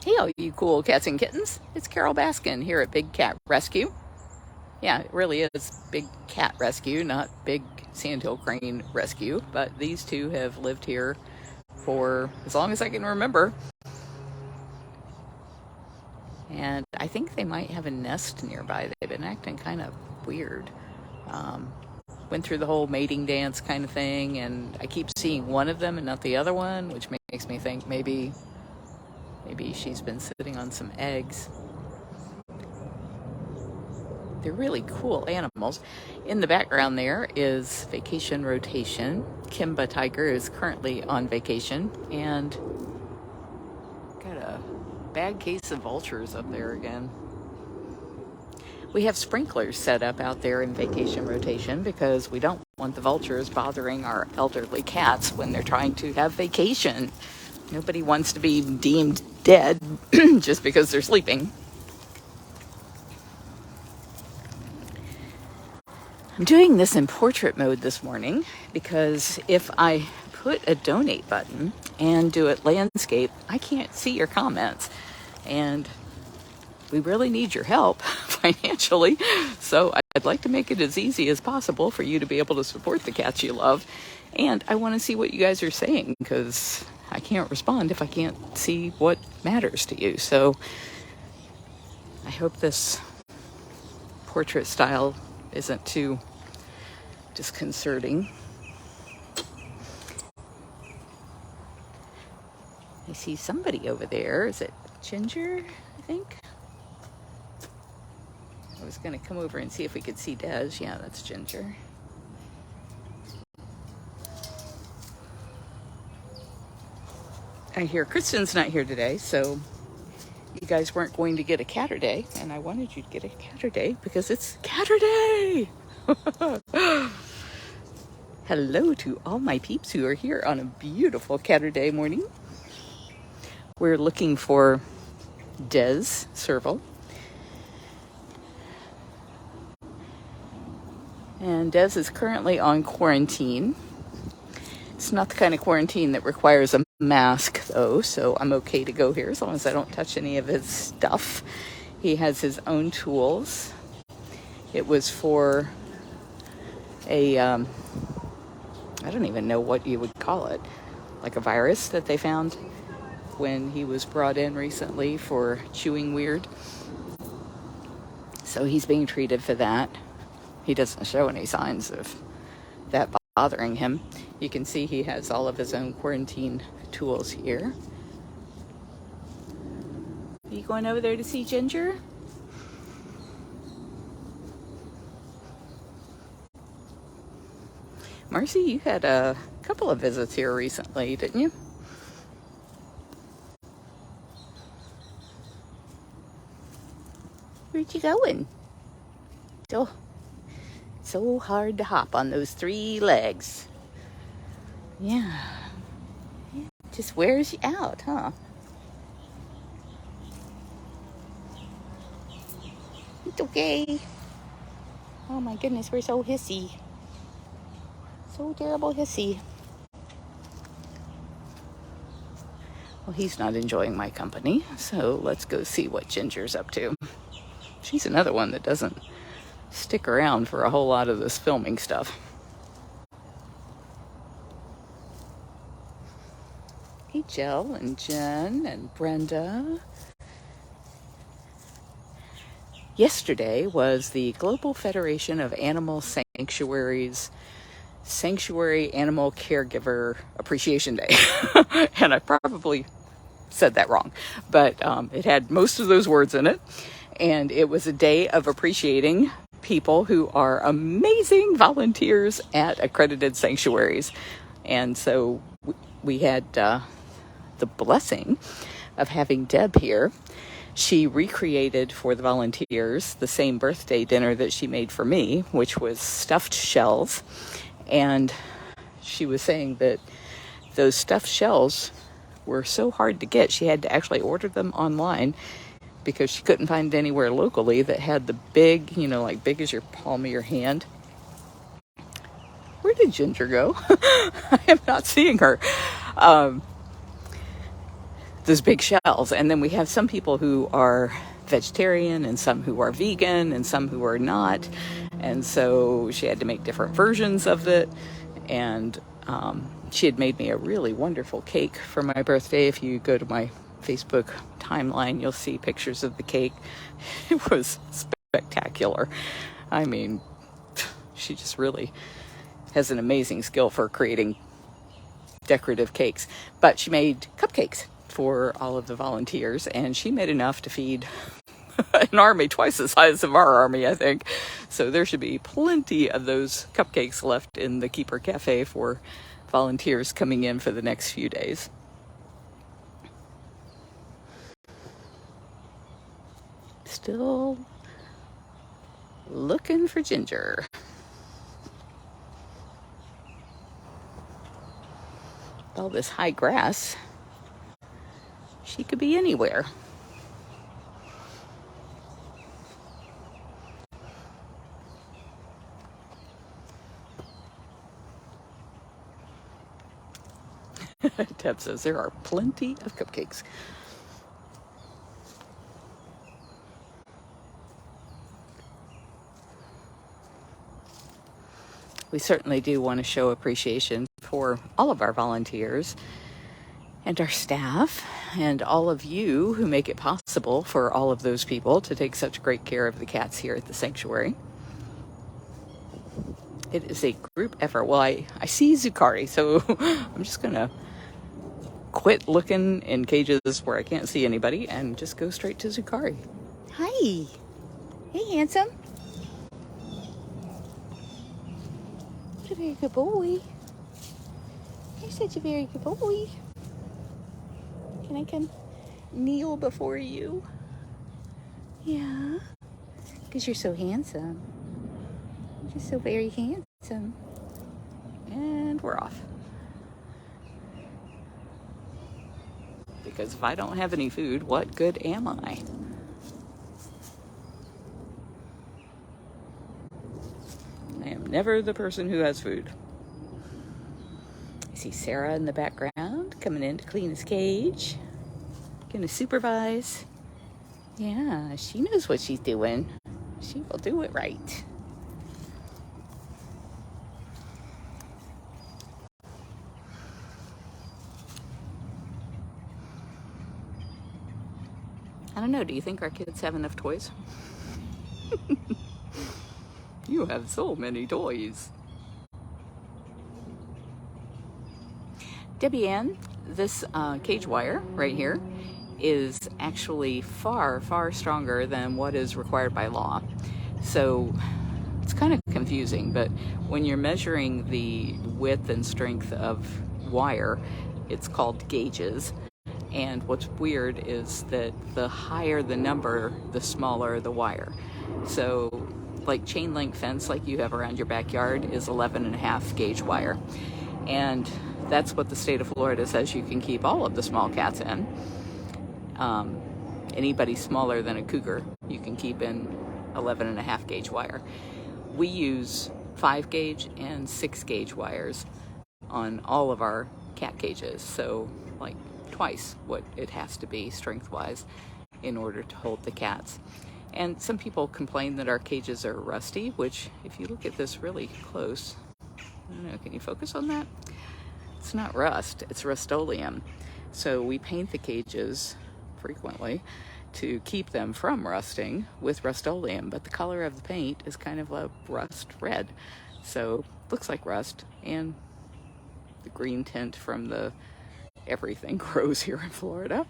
Hey, all you cool cats and kittens. It's Carol Baskin here at Big Cat Rescue. Yeah, it really is Big Cat Rescue, not Big Sandhill Crane Rescue. But these two have lived here for as long as I can remember. And I think they might have a nest nearby. They've been acting kind of weird. Went through the whole mating dance kind of thing, and I keep seeing one of them and not the other one, which makes me think maybe she's been sitting on some eggs. They're really cool animals. In the background there is Vacation Rotation. Kimba Tiger is currently on vacation, and got a bad case of vultures up there again. We have sprinklers set up out there in Vacation Rotation because we don't want the vultures bothering our elderly cats when they're trying to have vacation. Nobody wants to be deemed dead just because they're sleeping. I'm doing this in portrait mode this morning because if I put a donate button and do it landscape, I can't see your comments. And we really need your help financially. So I'd like to make it as easy as possible for you to be able to support the cats you love. And I want to see what you guys are saying because I can't respond if I can't see what matters to you. So I hope this portrait style isn't too disconcerting. I see somebody over there. Is it Ginger, I think? I was going to come over and see if we could see Des. Yeah, that's Ginger. I hear Kristen's not here today, so you guys weren't going to get a CATurday, and I wanted you to get a CATurday because it's CATurday! Hello to all my peeps who are here on a beautiful CATurday morning. We're looking for Des Serval. And Des is currently on quarantine. It's not the kind of quarantine that requires a mask, though, so I'm okay to go here as long as I don't touch any of his stuff. He has his own tools. It was for a, I don't even know what you would call it, like a virus that they found when he was brought in recently for chewing weird. So he's being treated for that. He doesn't show any signs of that bothering him. You can see he has all of his own quarantine tools here. Are you going over there to see Ginger? Marcy, you had a couple of visits here recently, didn't you? Where'd you going? So hard to hop on those 3 legs. Yeah. It just wears you out, huh? It's okay. Oh my goodness, we're so hissy. So terrible hissy. Well, he's not enjoying my company, so let's go see what Ginger's up to. She's another one that doesn't stick around for a whole lot of this filming stuff. Hey, Jill and Jen and Brenda. Yesterday was the Global Federation of Animal Sanctuaries Sanctuary Animal Caregiver Appreciation Day. And I probably said that wrong, but it had most of those words in it. And it was a day of appreciating people who are amazing volunteers at accredited sanctuaries. And so we had the blessing of having Deb here. She recreated for the volunteers the same birthday dinner that she made for me, which was stuffed shells. And she was saying that those stuffed shells were so hard to get, she had to actually order them online because she couldn't find anywhere locally that had the big, like big as your palm of your hand. Where did Ginger go? I am not seeing her. those big shells. And then we have some people who are vegetarian and some who are vegan and some who are not. And so she had to make different versions of it. And she had made me a really wonderful cake for my birthday. If you go to my Facebook timeline, you'll see pictures of the cake. It was spectacular. I mean, she just really has an amazing skill for creating decorative cakes. But she made cupcakes for all of the volunteers, and she made enough to feed an army twice the size of our army, I think. So there should be plenty of those cupcakes left in the Keeper Cafe for volunteers coming in for the next few days. Still looking for Ginger. All this high grass, she could be anywhere. Deb says there are plenty of cupcakes. We certainly do want to show appreciation for all of our volunteers and our staff and all of you who make it possible for all of those people to take such great care of the cats here at the sanctuary. It is a group effort. Well, I see Zukari, so I'm just going to quit looking in cages where I can't see anybody and just go straight to Zukari. Hi. Hey, handsome. You're a very good boy. You're such a very good boy. Can I come kneel before you? Yeah. Because you're so handsome. You're just so very handsome. And we're off. Because if I don't have any food, what good am I? I am never the person who has food. I see Sarah in the background coming in to clean his cage. Gonna supervise. Yeah, she knows what she's doing. She will do it right. I don't know, do you think our kids have enough toys? You have so many toys. Debbie Ann, this cage wire right here is actually far, far stronger than what is required by law. So it's kind of confusing, but when you're measuring the width and strength of wire, it's called gauges. And what's weird is that the higher the number, the smaller the wire. So like chain link fence like you have around your backyard is 11.5 gauge wire. And that's what the state of Florida says you can keep all of the small cats in. Anybody smaller than a cougar, you can keep in 11.5 gauge wire. We use 5 gauge and 6 gauge wires on all of our cat cages. So like twice what it has to be strength-wise in order to hold the cats. And some people complain that our cages are rusty, which if you look at this really close, I don't know, can you focus on that? It's not rust, it's Rust-Oleum. So we paint the cages frequently to keep them from rusting with Rust-Oleum, but the color of the paint is kind of a rust red. So it looks like rust, and the green tint from the everything grows here in Florida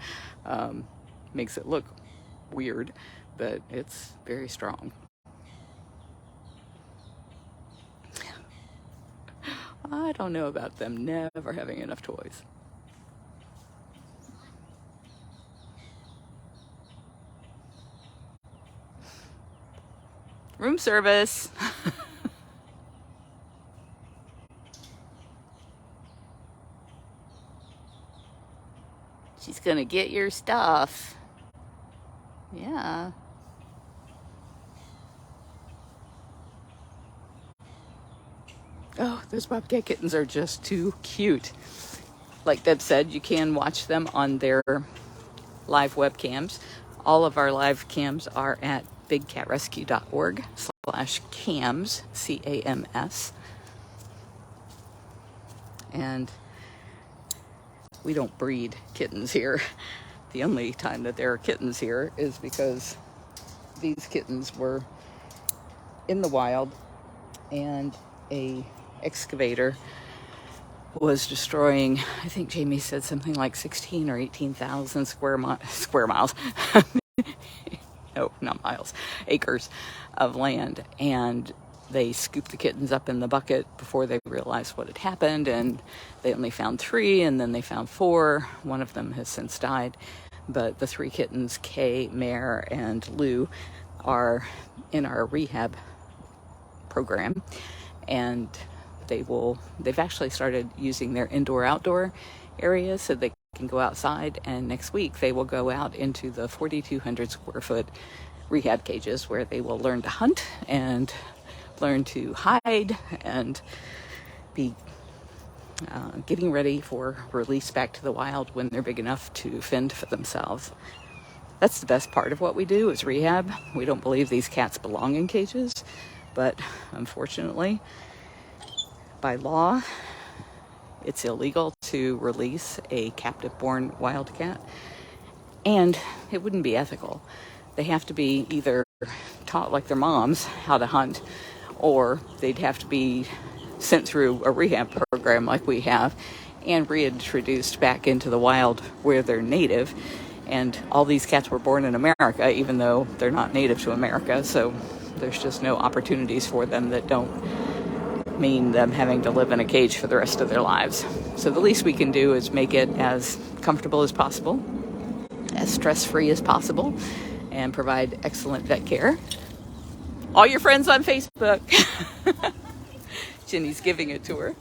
makes it look weird, but it's very strong. I don't know about them never having enough toys. Room service. She's gonna get your stuff. Yeah. Oh, those bobcat kittens are just too cute. like Deb said, you can watch them on their live webcams. All of our live cams are at bigcatrescue.org/cams, C-A-M-S. And we don't breed kittens here. The only time that there are kittens here is because these kittens were in the wild and a excavator was destroying, I think Jamie said something like 16 or 18,000 square miles. No, not miles, acres of land. And they scooped the kittens up in the bucket before they realized what had happened, and they only found 3, and then they found 4. One of them has since died, but the 3 kittens, Kay, Mare, and Lou, are in our rehab program, and they've actually started using their indoor-outdoor area so they can go outside, and next week they will go out into the 4,200 square foot rehab cages where they will learn to hunt and learn to hide and be getting ready for release back to the wild when they're big enough to fend for themselves. That's the best part of what we do is rehab. We don't believe these cats belong in cages, but unfortunately, by law, it's illegal to release a captive-born wildcat, and it wouldn't be ethical. They have to be either taught like their moms how to hunt, or they'd have to be sent through a rehab program like we have and reintroduced back into the wild where they're native. And all these cats were born in America, even though they're not native to America, so there's just no opportunities for them that don't mean them having to live in a cage for the rest of their lives. So the least we can do is make it as comfortable as possible, as stress-free as possible, and provide excellent vet care. All your friends on Facebook. Jenny's giving it to her.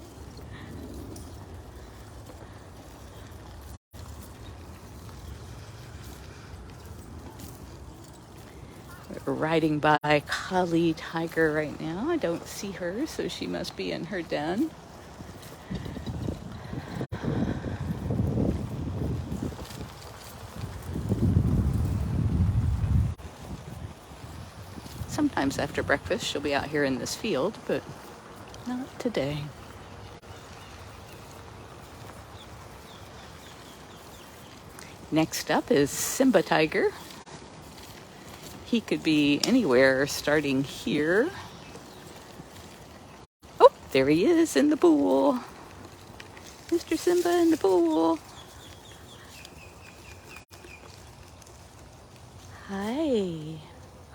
We're riding by Kali Tiger right now. I don't see her, so she must be in her den. Sometimes after breakfast she'll be out here in this field, but not today. Next up is Simba Tiger. He could be anywhere starting here. Oh, there he is in the pool. Mr. Simba in the pool. Hi.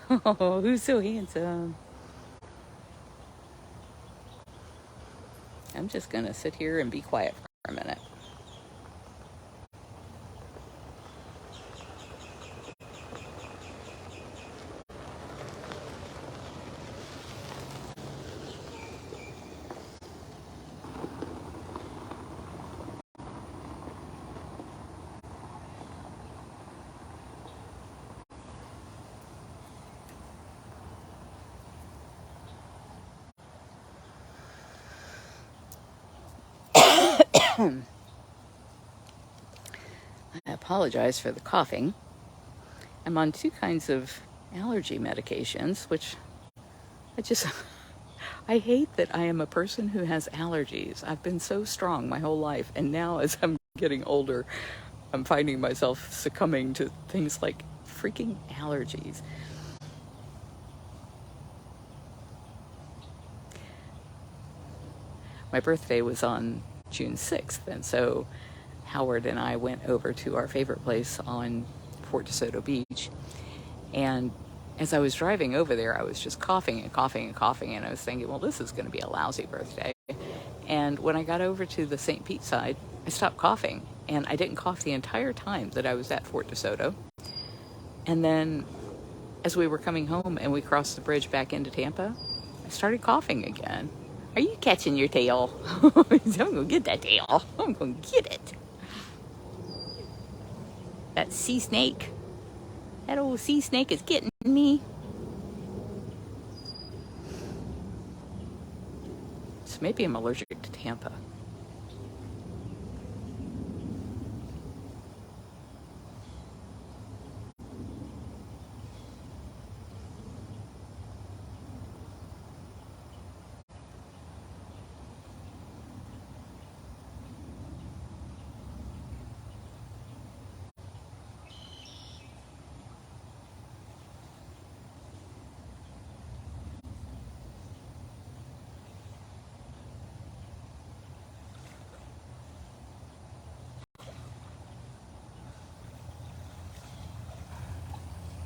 Oh, who's so handsome? I'm just gonna sit here and be quiet for a minute. I apologize for the coughing. I'm on 2 kinds of allergy medications, which I hate that I am a person who has allergies. I've been so strong my whole life, and now as I'm getting older, I'm finding myself succumbing to things like freaking allergies. My birthday was on June 6th, and so Howard and I went over to our favorite place on Fort DeSoto Beach, and as I was driving over there, I was just coughing and coughing and coughing, and I was thinking, well, this is going to be a lousy birthday. And when I got over to the St. Pete side, I stopped coughing, and I didn't cough the entire time that I was at Fort DeSoto. And then as we were coming home and we crossed the bridge back into Tampa, I started coughing again. Are you catching your tail? I'm going to get that tail. I'm going to get it. That sea snake. That old sea snake is getting me. So maybe I'm allergic to Tampa.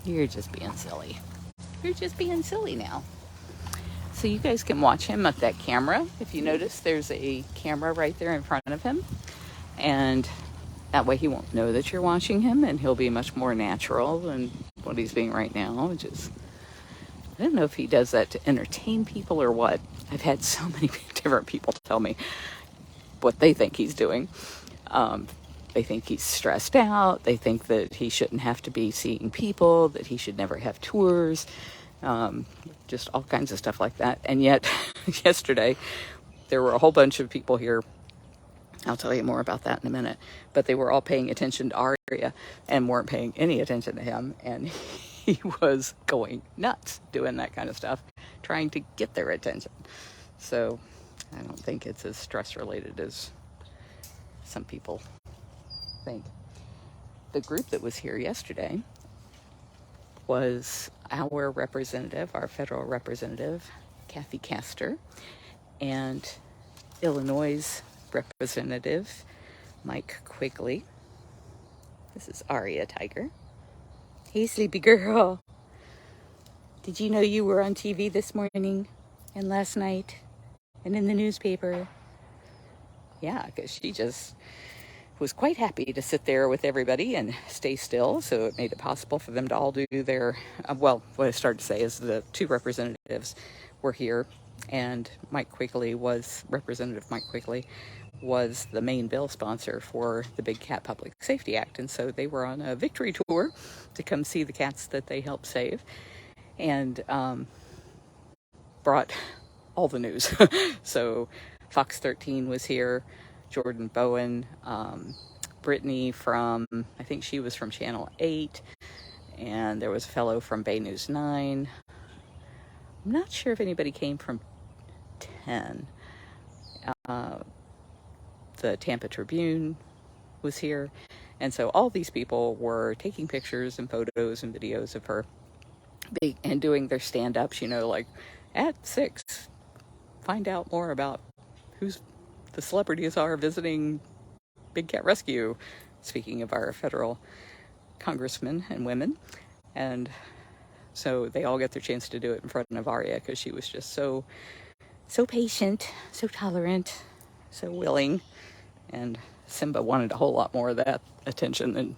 You're just being silly. You're just being silly now. So you guys can watch him at that camera. If you notice, there's a camera right there in front of him. And that way he won't know that you're watching him, and he'll be much more natural than what he's being right now. I don't know if he does that to entertain people or what. I've had so many different people tell me what they think he's doing. They think he's stressed out. They think that he shouldn't have to be seeing people, that he should never have tours, just all kinds of stuff like that. And yet, yesterday, there were a whole bunch of people here. I'll tell you more about that in a minute. But they were all paying attention to Aria and weren't paying any attention to him. And he was going nuts doing that kind of stuff, trying to get their attention. So I don't think it's as stress related as some people think. The group that was here yesterday was our representative, our federal representative, Kathy Castor, and Illinois' representative, Mike Quigley. This is Aria Tiger. Hey, sleepy girl. Did you know you were on TV this morning and last night and in the newspaper? Yeah, because she just was quite happy to sit there with everybody and stay still, so it made it possible for them to all do their, what I started to say is the two representatives were here, and Representative Mike Quigley was the main bill sponsor for the Big Cat Public Safety Act, and so they were on a victory tour to come see the cats that they helped save, and brought all the news. So Fox 13 was here, Jordan Bowen, Brittany from, I think she was from Channel 8, and there was a fellow from Bay News 9. I'm not sure if anybody came from 10. The Tampa Tribune was here, and so all these people were taking pictures and photos and videos of her and doing their stand-ups, like at 6, find out more about who's the celebrities are visiting Big Cat Rescue, speaking of our federal congressmen and women. And so they all get their chance to do it in front of Aria because she was just so patient, so tolerant, so willing. And Simba wanted a whole lot more of that attention than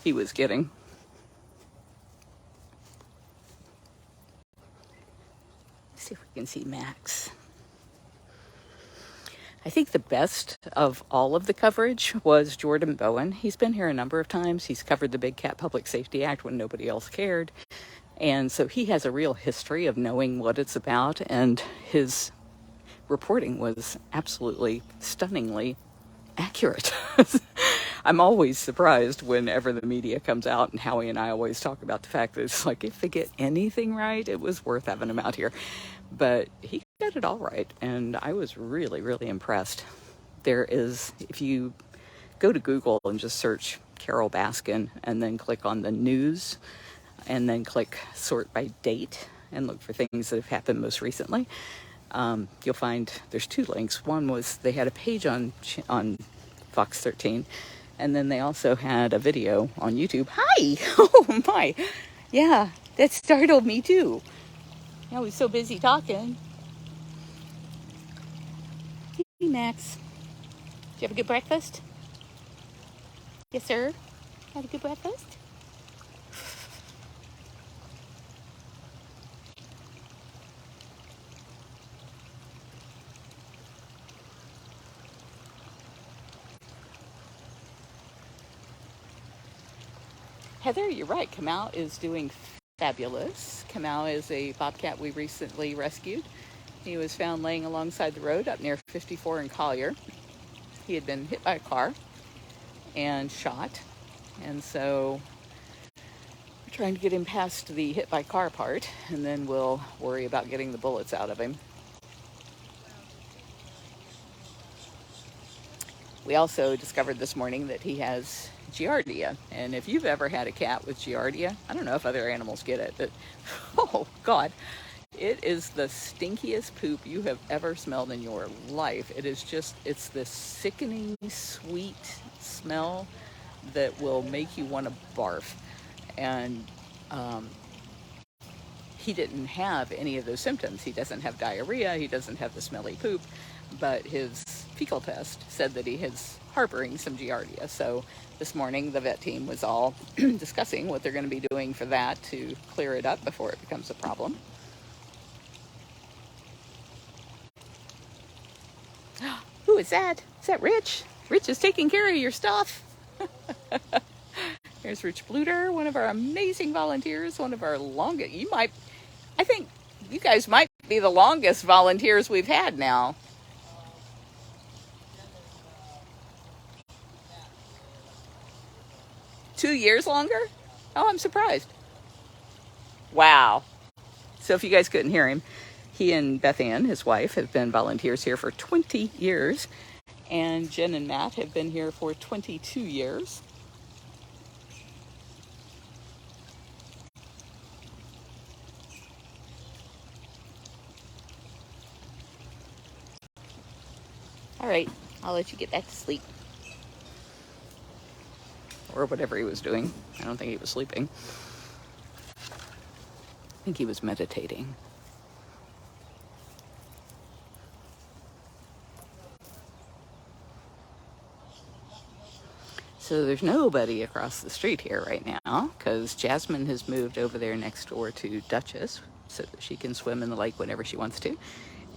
he was getting. Let's see if we can see Max. I think the best of all of the coverage was Jordan Bowen. He's been here a number of times. He's covered the Big Cat Public Safety Act when nobody else cared. And so he has a real history of knowing what it's about, and his reporting was absolutely stunningly accurate. I'm always surprised whenever the media comes out, and Howie and I always talk about the fact that it's like if they get anything right, it was worth having him out here. But he got it all right, and I was really, really impressed. If you go to Google and just search Carol Baskin and then click on the news and then click sort by date and look for things that have happened most recently, you'll find there's 2 links. One was they had a page on Fox 13, and then they also had a video on YouTube. Hi! Oh my! Yeah, that startled me too. I was so busy talking. Hey, Max. Did you have a good breakfast? Yes, sir. Had a good breakfast? Heather, you're right. Kamau is doing fabulous. Kamau is a bobcat we recently rescued. He was found laying alongside the road up near 54 in Collier. He had been hit by a car and shot, and so we're trying to get him past the hit by car part, and then we'll worry about getting the bullets out of him. We also discovered this morning that he has Giardia, and if you've ever had a cat with Giardia, I don't know if other animals get it, but oh God, it is the stinkiest poop you have ever smelled in your life. It's this sickening, sweet smell that will make you want to barf. And he didn't have any of those symptoms. He doesn't have diarrhea, he doesn't have the smelly poop, but his fecal test said that he is harboring some Giardia. So this morning the vet team was all discussing what they're going to be doing for that to clear it up before it becomes a problem. Who is that? Is that Rich? Rich is taking care of your stuff. Here's Rich Bluter, one of our amazing volunteers, one of our longest. I think you guys might be the longest volunteers we've had now. Two years longer? Oh, I'm surprised. Wow. So if you guys couldn't hear him, he and Beth Ann, his wife, have been volunteers here for 20 years. And Jen and Matt have been here for 22 years. All right, I'll let you get back to sleep. Or whatever he was doing. I don't think he was sleeping. I think he was meditating. So there's nobody across the street here right now because Jasmine has moved over there next door to Duchess so that she can swim in the lake whenever she wants to.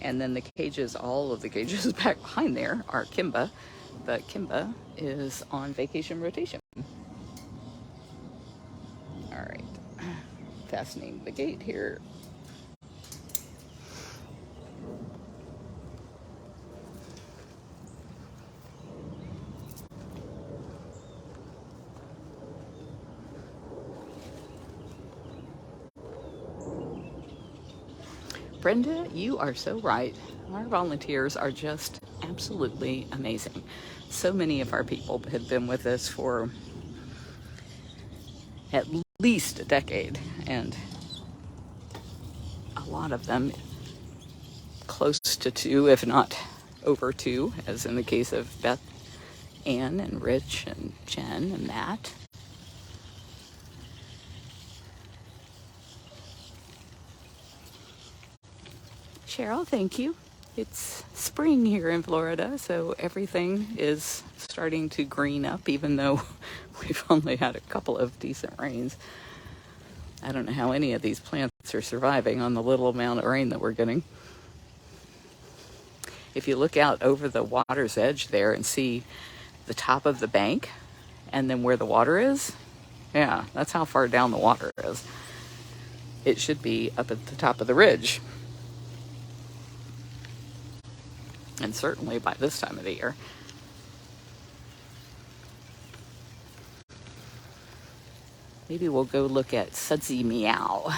And then the cages, all of the cages back behind there are Kimba, but Kimba is on vacation rotation. All right, fastening the gate here. Brenda, you are so right. Our volunteers are just absolutely amazing. So many of our people have been with us for at least a decade, and a lot of them close to 2, if not over 2, as in the case of Beth Ann and Rich and Jen and Matt. Cheryl, thank you. It's spring here in Florida, so everything is starting to green up, even though we've only had a couple of decent rains. I don't know how any of these plants are surviving on the little amount of rain that we're getting. If you look out over the water's edge there and see the top of the bank and then where the water is, yeah, that's how far down the water is. It should be up at the top of the ridge. And certainly by this time of the year. Maybe we'll go look at Sudsy Meow.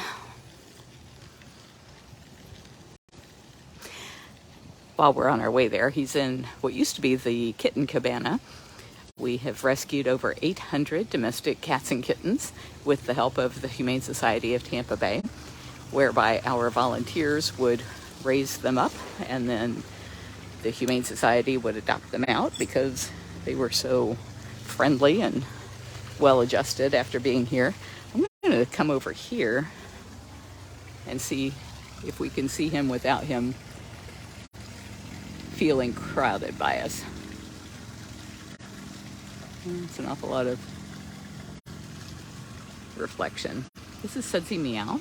While we're on our way there, he's in what used to be the kitten cabana. We have rescued over 800 domestic cats and kittens with the help of the Humane Society of Tampa Bay, whereby our volunteers would raise them up and then the Humane Society would adopt them out because they were so friendly and well-adjusted after being here. I'm going to come over here and see if we can see him without him feeling crowded by us. It's an awful lot of reflection. This is Sudsy Meow.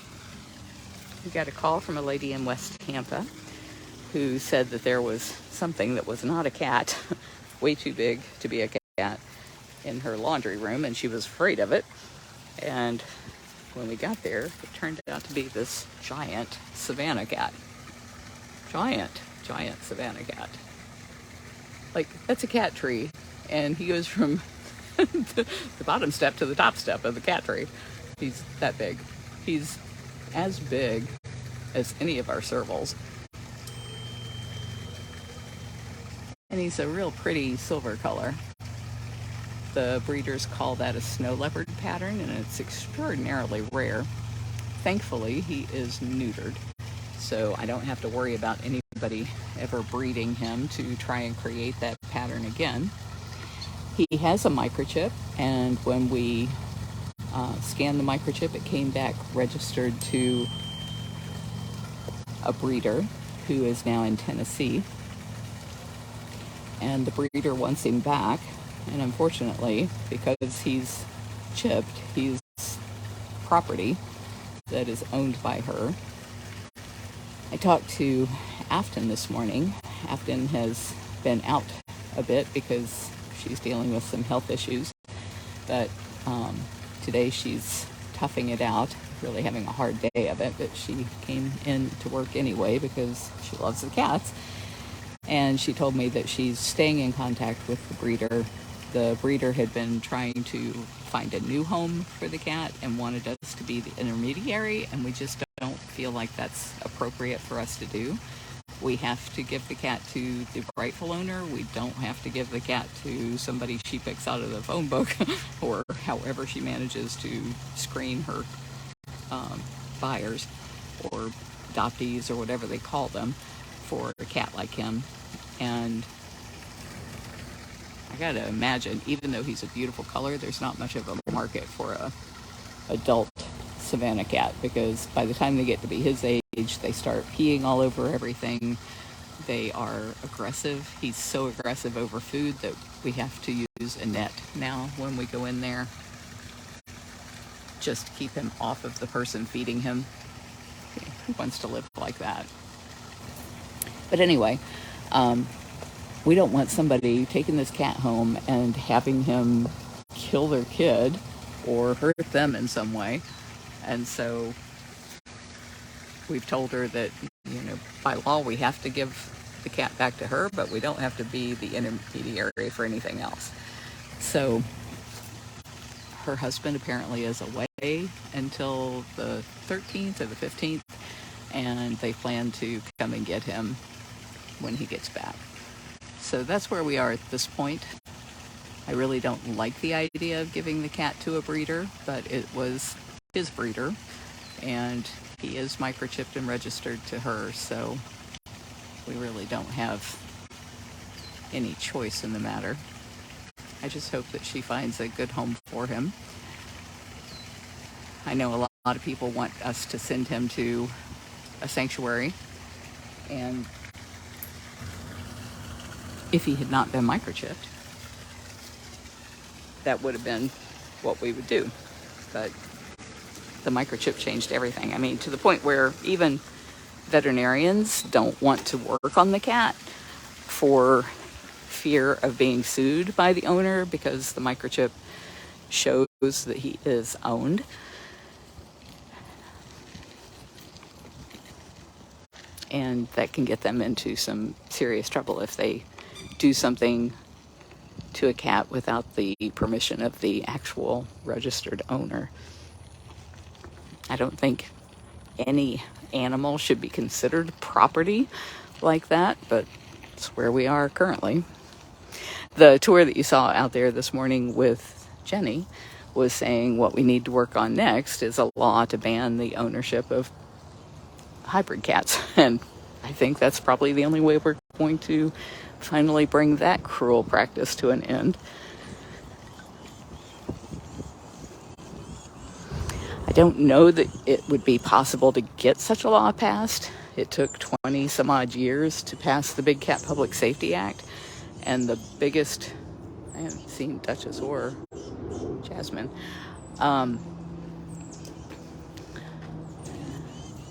We got a call from a lady in West Tampa who said that there was something that was not a cat, way too big to be a cat, in her laundry room, and she was afraid of it. And when we got there, it turned out to be this giant Savannah cat. Giant Savannah cat. Like, that's a cat tree, and he goes from the bottom step to the top step of the cat tree. He's that big. He's as big as any of our servals. And he's a real pretty silver color. The breeders call that a snow leopard pattern, and it's extraordinarily rare. Thankfully, he is neutered, so I don't have to worry about anybody ever breeding him to try and create that pattern again. He has a microchip, and when we scanned the microchip. It came back registered to a breeder who is now in Tennessee. And the breeder wants him back. And unfortunately, because he's chipped, he's property that is owned by her. I talked to Afton this morning. Afton has been out a bit because she's dealing with some health issues. But today she's toughing it out, really having a hard day of it. But she came in to work anyway because she loves the cats. And she told me that she's staying in contact with the breeder. The breeder had been trying to find a new home for the cat and wanted us to be the intermediary, and we just don't feel like that's appropriate for us to do. We have to give the cat to the rightful owner. We don't have to give the cat to somebody she picks out of the phone book or however she manages to screen her buyers or adoptees or whatever they call them for a cat like him. And I gotta imagine, even though he's a beautiful color, there's not much of a market for a adult Savannah cat, because by the time they get to be his age, they start peeing all over everything. They are aggressive. He's so aggressive over food that we have to use a net now when we go in there, just to keep him off of the person feeding him. Who wants to live like that? But anyway, we don't want somebody taking this cat home and having him kill their kid or hurt them in some way. And so we've told her that, by law we have to give the cat back to her, but we don't have to be the intermediary for anything else. So her husband apparently is away until the 13th or the 15th, and they plan to come and get him when he gets back. So that's where we are at this point. I really don't like the idea of giving the cat to a breeder, but it was his breeder, and he is microchipped and registered to her, so we really don't have any choice in the matter. I just hope that she finds a good home for him. I know a lot of people want us to send him to a sanctuary, and if he had not been microchipped, that would have been what we would do. But the microchip changed everything. I mean, to the point where even veterinarians don't want to work on the cat for fear of being sued by the owner, because the microchip shows that he is owned. And that can get them into some serious trouble if they do something to a cat without the permission of the actual registered owner. I don't think any animal should be considered property like that, but it's where we are currently. The tour that you saw out there this morning with Jenny was saying what we need to work on next is a law to ban the ownership of hybrid cats, and I think that's probably the only way we're going to finally bring that cruel practice to an end. I don't know that it would be possible to get such a law passed. It took 20 some odd years to pass the Big Cat Public Safety Act, and the biggest, I haven't seen Duchess or Jasmine,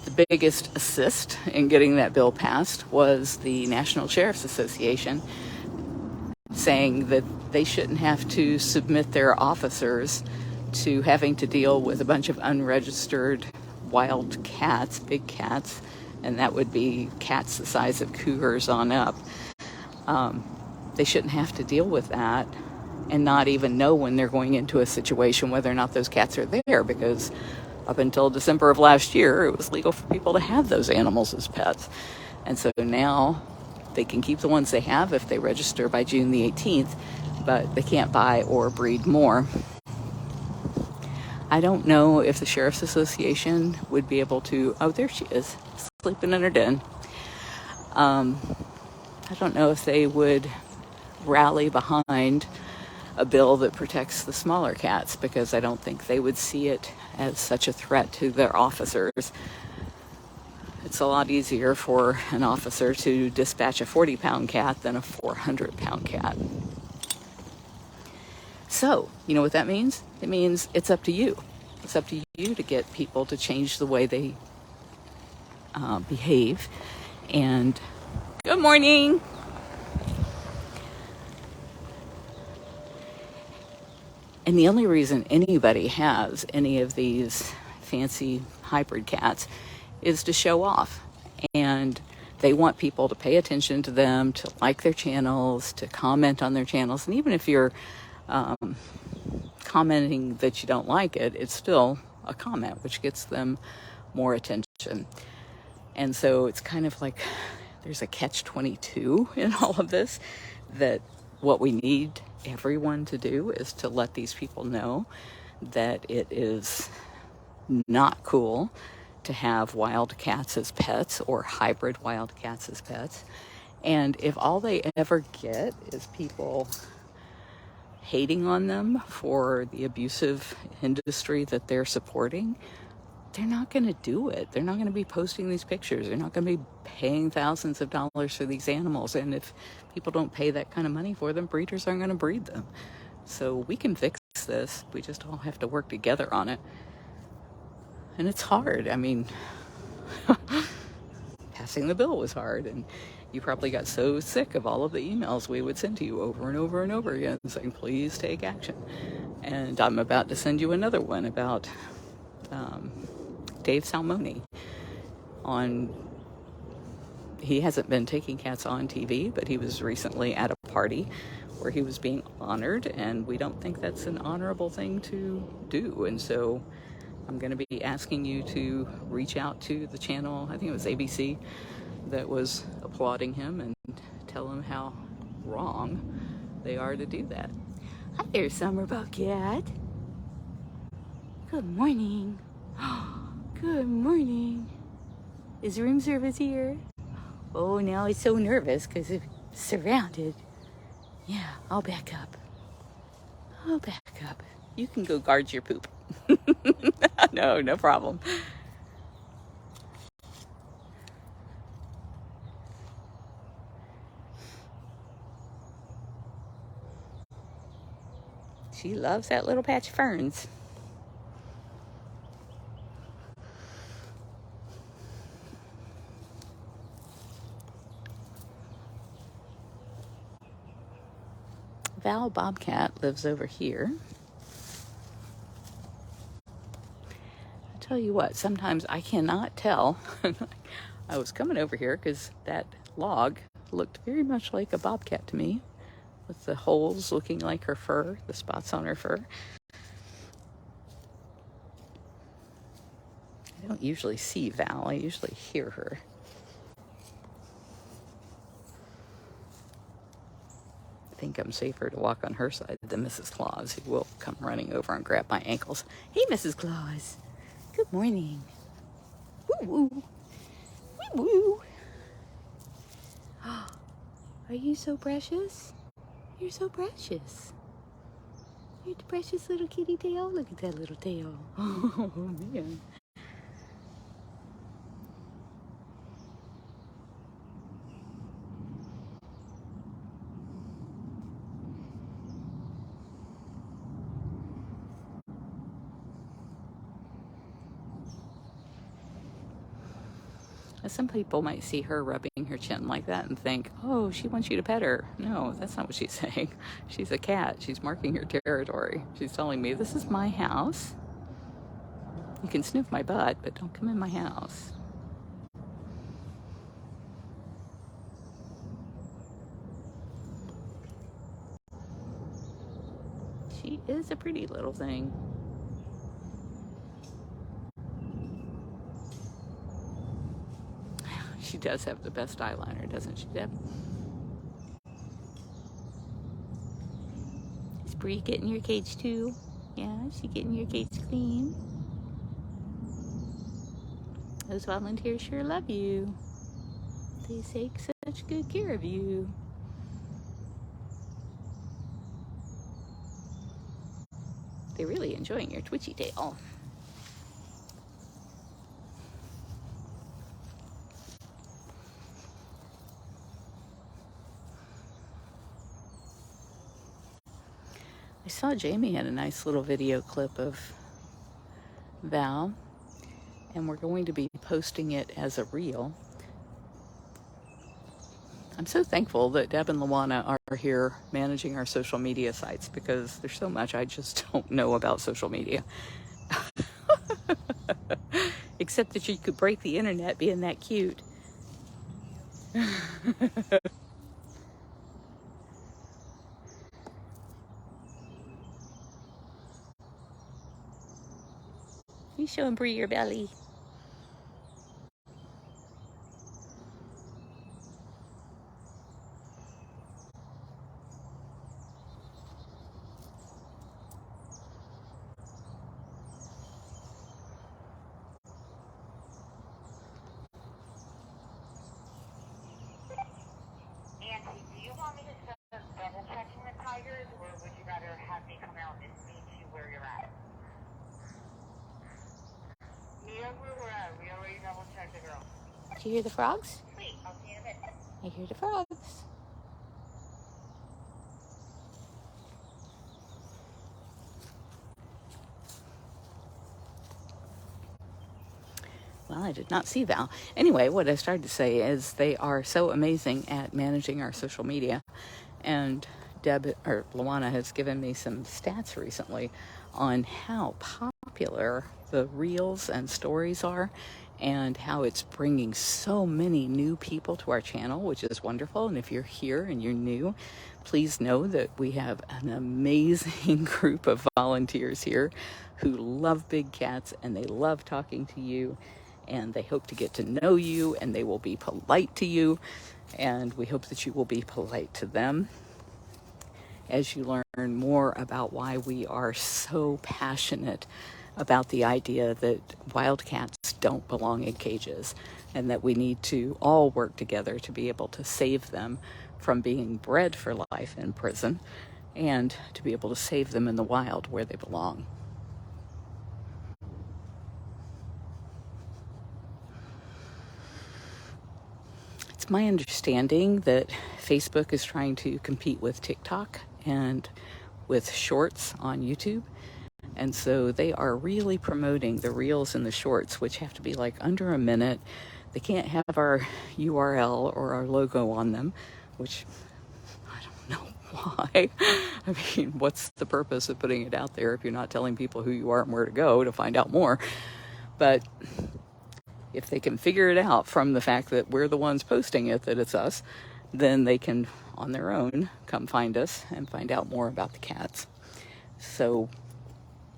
the biggest assist in getting that bill passed was the National Sheriff's Association saying that they shouldn't have to submit their officers to having to deal with a bunch of unregistered wild cats, big cats, and that would be cats the size of cougars on up. They shouldn't have to deal with that and not even know when they're going into a situation whether or not those cats are there, because up until December of last year, it was legal for people to have those animals as pets. And so now they can keep the ones they have if they register by June the 18th, but they can't buy or breed more. I don't know if the Sheriff's Association would be able to, oh, there she is, sleeping in her den. I don't know if they would rally behind a bill that protects the smaller cats, because I don't think they would see it as such a threat to their officers. It's a lot easier for an officer to dispatch a 40-pound cat than a 400-pound cat. So, you know what that means? It means it's up to you. It's up to you to get people to change the way they behave. And good morning. And the only reason anybody has any of these fancy hybrid cats is to show off. And they want people to pay attention to them, to like their channels, to comment on their channels. And even if you're commenting that you don't like it, it's still a comment, which gets them more attention. And so it's kind of like there's a catch-22 in all of this, that what we need everyone to do is to let these people know that it is not cool to have wild cats as pets or hybrid wild cats as pets. And if all they ever get is people hating on them for the abusive industry that they're supporting, they're not going to do it. They're not going to be posting these pictures. They're not going to be paying thousands of dollars for these animals. And if people don't pay that kind of money for them, breeders aren't going to breed them. So we can fix this. We just all have to work together on it. And it's hard. I mean, passing the bill was hard. And you probably got so sick of all of the emails we would send to you over and over and over again saying, please take action. And I'm about to send you another one about Dave Salmoni. He hasn't been taking cats on TV, but he was recently at a party where he was being honored, and we don't think that's an honorable thing to do. And so I'm going to be asking you to reach out to the channel, I think it was ABC, that was applauding him, and tell him how wrong they are to do that. Hi there, Summer Bobcat. Good morning. Good morning. Is room service here? Oh, now he's so nervous because it's surrounded. Yeah, I'll back up. You can go guard your poop. No problem. She loves that little patch of ferns. Val Bobcat lives over here. I'll tell you what, sometimes I cannot tell. I was coming over here because that log looked very much like a bobcat to me, with the holes looking like her fur, the spots on her fur. I don't usually see Val, I usually hear her. I think I'm safer to walk on her side than Mrs. Claus, who will come running over and grab my ankles. Hey, Mrs. Claus. Good morning. Woo-woo. Woo-woo. Are you so precious? You're so precious. You're the precious little kitty tail. Look at that little tail. Oh, man. Some people might see her rubbing her chin like that and think, oh, she wants you to pet her. No, that's not what she's saying. She's a cat. She's marking her territory. She's telling me, this is my house. You can sniff my butt, but don't come in my house. She is a pretty little thing. She does have the best eyeliner, doesn't she, Deb? Is Bree getting your cage too? Yeah, she getting your cage clean. Those volunteers sure love you. They take such good care of you. They're really enjoying your twitchy tail. I saw Jamie had a nice little video clip of Val, and we're going to be posting it as a reel. I'm so thankful that Deb and Luana are here managing our social media sites, because there's so much I just don't know about social media. Except that you could break the internet being that cute. You showing Bree your belly. Nancy, do you want me to start double checking the tigers, or would you rather have me come out and meet you where you're at? Mia, where we're at, we already double checked the girl. Do you hear the frogs? Sweet, I'll see you in a minute. I hear the frogs. Well, I did not see Val. Anyway, what I started to say is they are so amazing at managing our social media. And Luana has given me some stats recently on how popular the reels and stories are, and how it's bringing so many new people to our channel, which is wonderful. And if you're here and you're new, please know that we have an amazing group of volunteers here who love big cats, and they love talking to you, and they hope to get to know you, and they will be polite to you, and we hope that you will be polite to them as you learn more about why we are so passionate about the idea that wildcats don't belong in cages, and that we need to all work together to be able to save them from being bred for life in prison, and to be able to save them in the wild where they belong. It's my understanding that Facebook is trying to compete with TikTok and with shorts on YouTube. And so they are really promoting the reels and the shorts, which have to be like under a minute. They can't have our URL or our logo on them, which I don't know why. I mean, what's the purpose of putting it out there if you're not telling people who you are and where to go to find out more? But if they can figure it out from the fact that we're the ones posting it, that it's us, then they can, on their own, come find us and find out more about the cats. So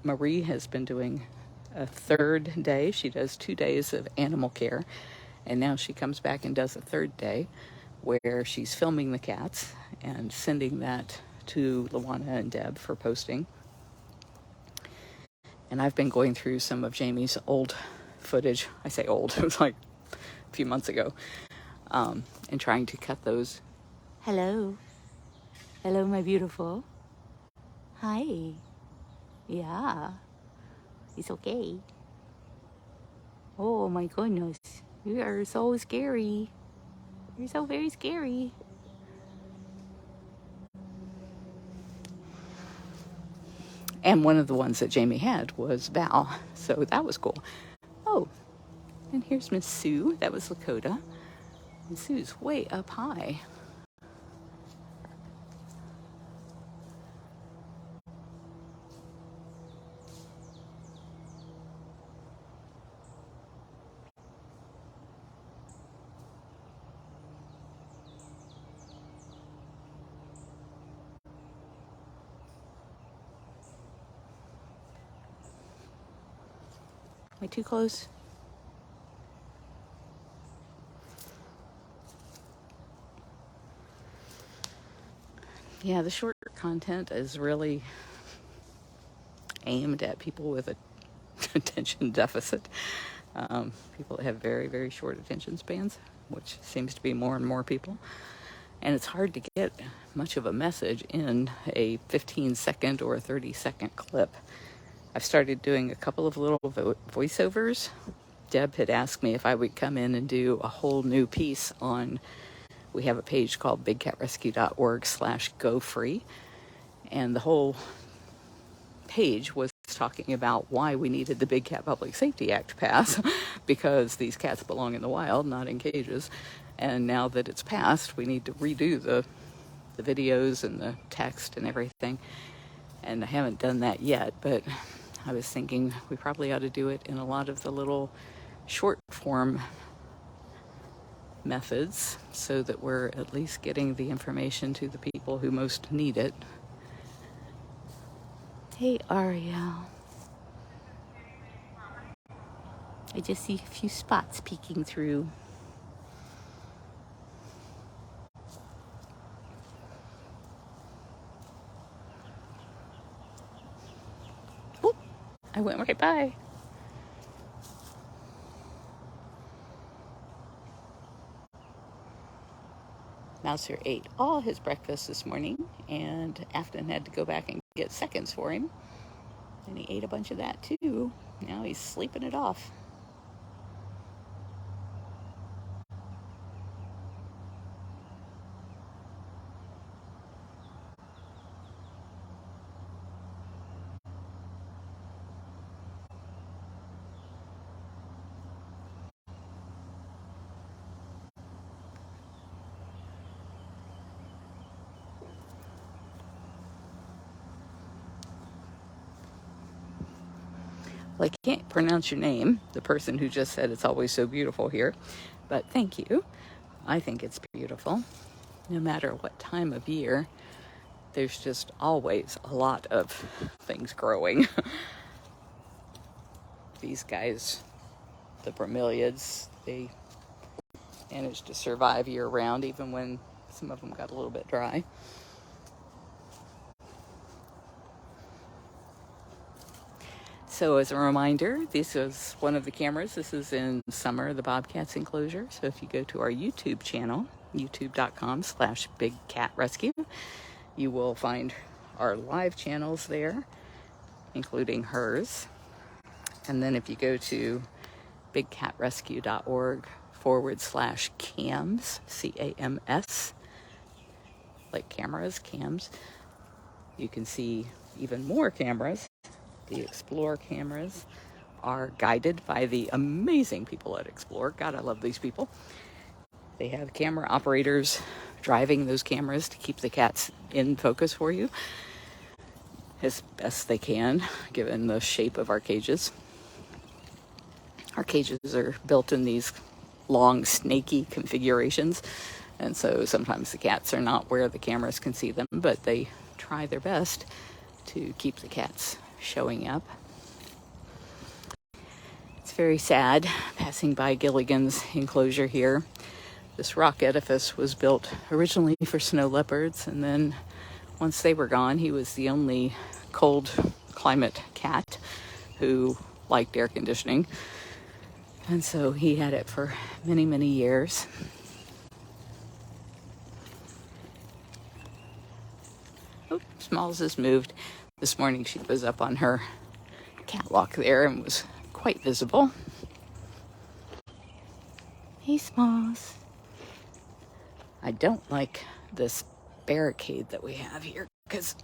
Marie has been doing a third day. She does 2 days of animal care, and now she comes back and does a third day where she's filming the cats and sending that to Luana and Deb for posting. And I've been going through some of Jamie's old footage. I say old, it was like a few months ago, and trying to cut those. Hello. Hello, my beautiful. Hi. Yeah. It's okay. Oh my goodness. You are so scary. You're so very scary. And one of the ones that Jamie had was Val. So that was cool. Oh, and here's Miss Sue. That was Lakota. And Sue's way up high. Am I too close? Yeah, the short content is really aimed at people with a attention deficit. People that have very, very short attention spans, which seems to be more and more people. And it's hard to get much of a message in a 15-second or a 30-second clip. I've started doing a couple of little voiceovers. Deb had asked me if I would come in and do a whole new piece on, we have a page called bigcatrescue.org/go-free, and the whole page was talking about why we needed the Big Cat Public Safety Act passed, because these cats belong in the wild, not in cages. And now that it's passed, we need to redo the videos and the text and everything. And I haven't done that yet, but I was thinking we probably ought to do it in a lot of the little short form methods so that we're at least getting the information to the people who most need it. Hey, Ariel. I just see a few spots peeking through. Oh, I went right by. Mouser ate all his breakfast this morning, and Afton had to go back and get seconds for him. And he ate a bunch of that too. Now he's sleeping it off. Well, I can't pronounce your name, the person who just said it's always so beautiful here, but thank you. I think it's beautiful. No matter what time of year, there's just always a lot of things growing. These guys, the bromeliads, they managed to survive year round, even when some of them got a little bit dry. So as a reminder, this is one of the cameras. This is in summer, the bobcats enclosure. So if you go to our YouTube channel, youtube.com/bigcatrescue, you will find our live channels there, including hers. And then if you go to bigcatrescue.org/cams, CAMS, like cameras, cams, you can see even more cameras. The Explore cameras are guided by the amazing people at Explore. God, I love these people. They have camera operators driving those cameras to keep the cats in focus for you as best they can, given the shape of our cages. Our cages are built in these long, snaky configurations, and so sometimes the cats are not where the cameras can see them, but they try their best to keep the cats showing up. It's very sad passing by Gilligan's enclosure here. This rock edifice was built originally for snow leopards, and then once they were gone, he was the only cold climate cat who liked air conditioning. And so he had it for many, many years. Oh, Smalls has moved. This morning she was up on her catwalk there and was quite visible. Hey, Smalls. I don't like this barricade that we have here because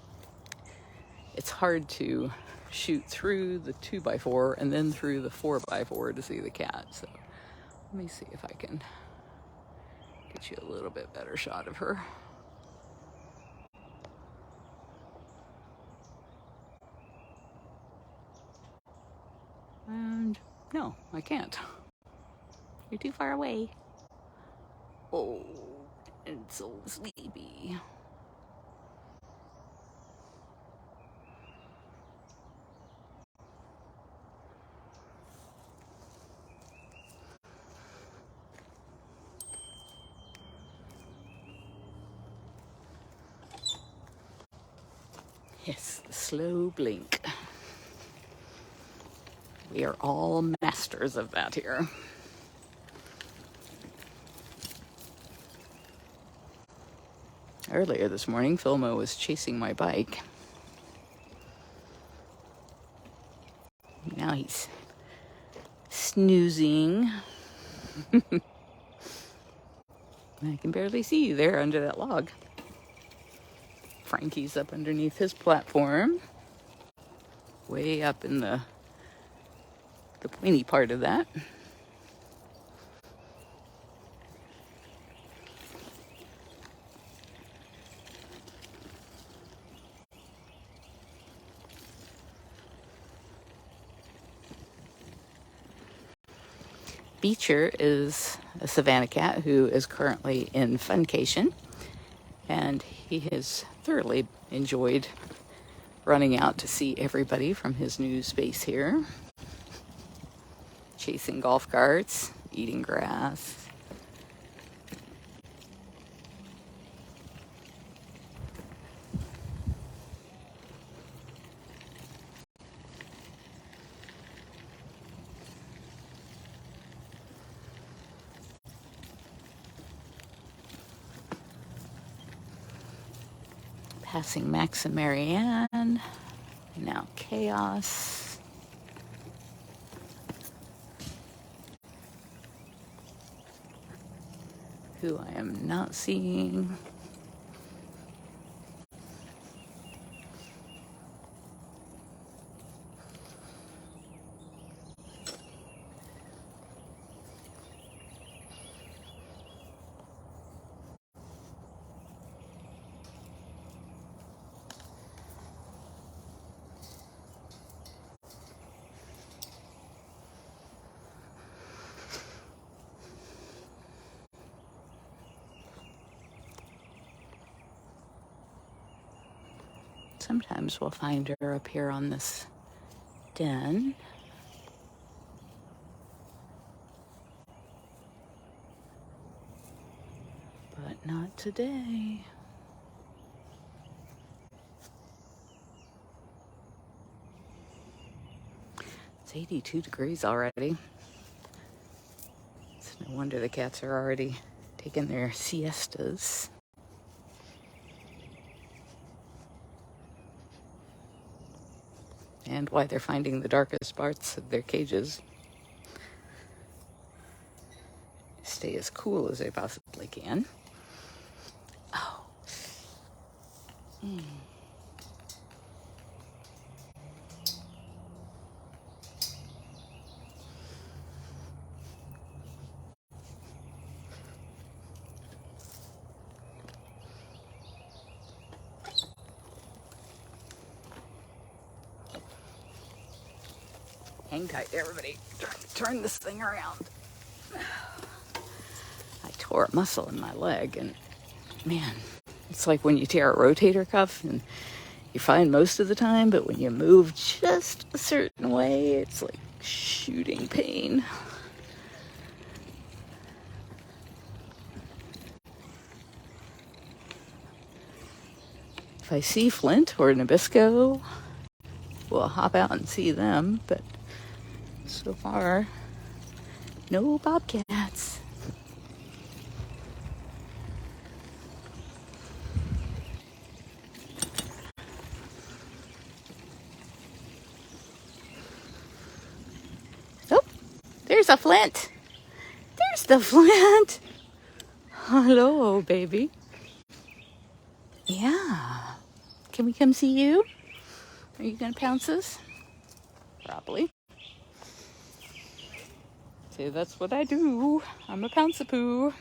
it's hard to shoot through the 2x4 and then through the 4x4 to see the cat. So let me see if I can get you a little bit better shot of her. And no, I can't. You're too far away. Oh, it's so sleepy. Yes, the slow blink. We are all masters of that here. Earlier this morning, Filmo was chasing my bike. now he's snoozing. I can barely see you there under that log. Frankie's up underneath his platform, way up in the pointy part of that. Beecher is a Savannah cat who is currently in funcation, and he has thoroughly enjoyed running out to see everybody from his new space here, chasing golf carts, eating grass. Passing Max and Marianne. Now Chaos. Who I am not seeing. Sometimes we'll find her up here on this den. But not today. It's 82 degrees already. It's no wonder the cats are already taking their siestas. And why they're finding the darkest parts of their cages. Stay as cool as they possibly can. Oh. Hang tight, everybody. Turn this thing around. I tore a muscle in my leg, and man, it's like when you tear a rotator cuff and you're fine most of the time, but when you move just a certain way, it's like shooting pain. If I see Flint or Nabisco, we'll hop out and see them, but so far, no bobcats. Oh, there's a Flint. There's the Flint. Hello, baby. Yeah. Can we come see you? Are you gonna pounce us? Probably. See, that's what I do. I'm a pounce-a-poo.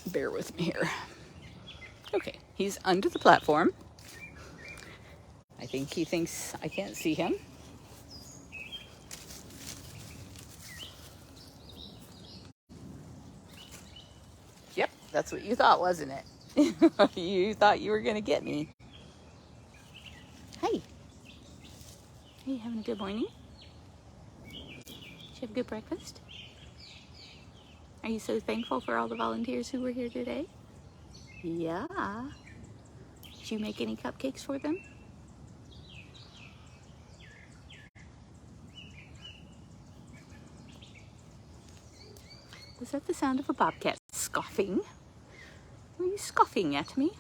Bear with me here. Okay, he's under the platform. I think he thinks I can't see him. Yep, that's what you thought, wasn't it? You thought you were going to get me. Hey. Are you having a good morning? Did you have a good breakfast? Are you so thankful for all the volunteers who were here today? Yeah. Did you make any cupcakes for them? Is that the sound of a bobcat scoffing? Are you scoffing at me?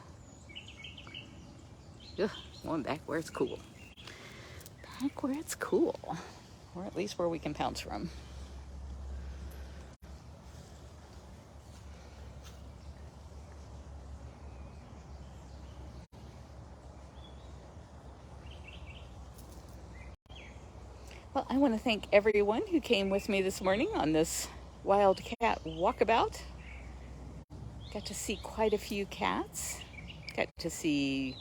Ugh, going back where it's cool. Back where it's cool. Or at least where we can pounce from. Well, I want to thank everyone who came with me this morning on this wildcat walkabout. Got to see quite a few cats. Got to see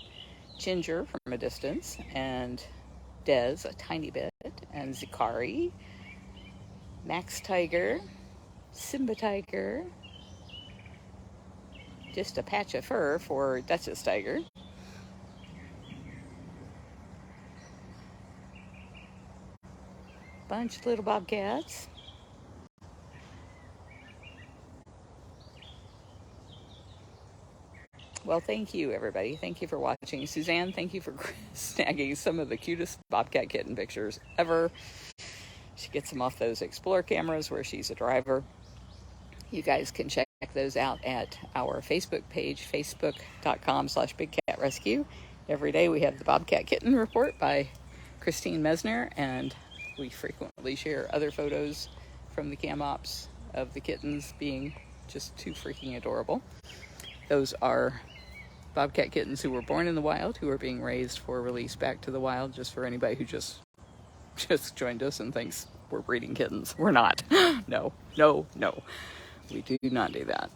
Ginger from a distance, and Dez a tiny bit, and Zikari, Max Tiger, Simba Tiger, just a patch of fur for Duchess Tiger. Bunch of little bobcats. Well, thank you, everybody. Thank you for watching. Suzanne, thank you for snagging some of the cutest bobcat kitten pictures ever. She gets them off those Explore cameras where she's a driver. You guys can check those out at our Facebook page, facebook.com/bigcatrescue. Every day we have the Bobcat Kitten Report by Christine Mesner, and we frequently share other photos from the cam ops of the kittens being just too freaking adorable. Those are bobcat kittens who were born in the wild, who are being raised for release back to the wild, just for anybody who just joined us and thinks we're breeding kittens. We're not. No. We do not do that.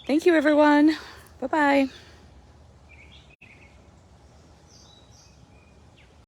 Thank you, everyone. Bye-bye.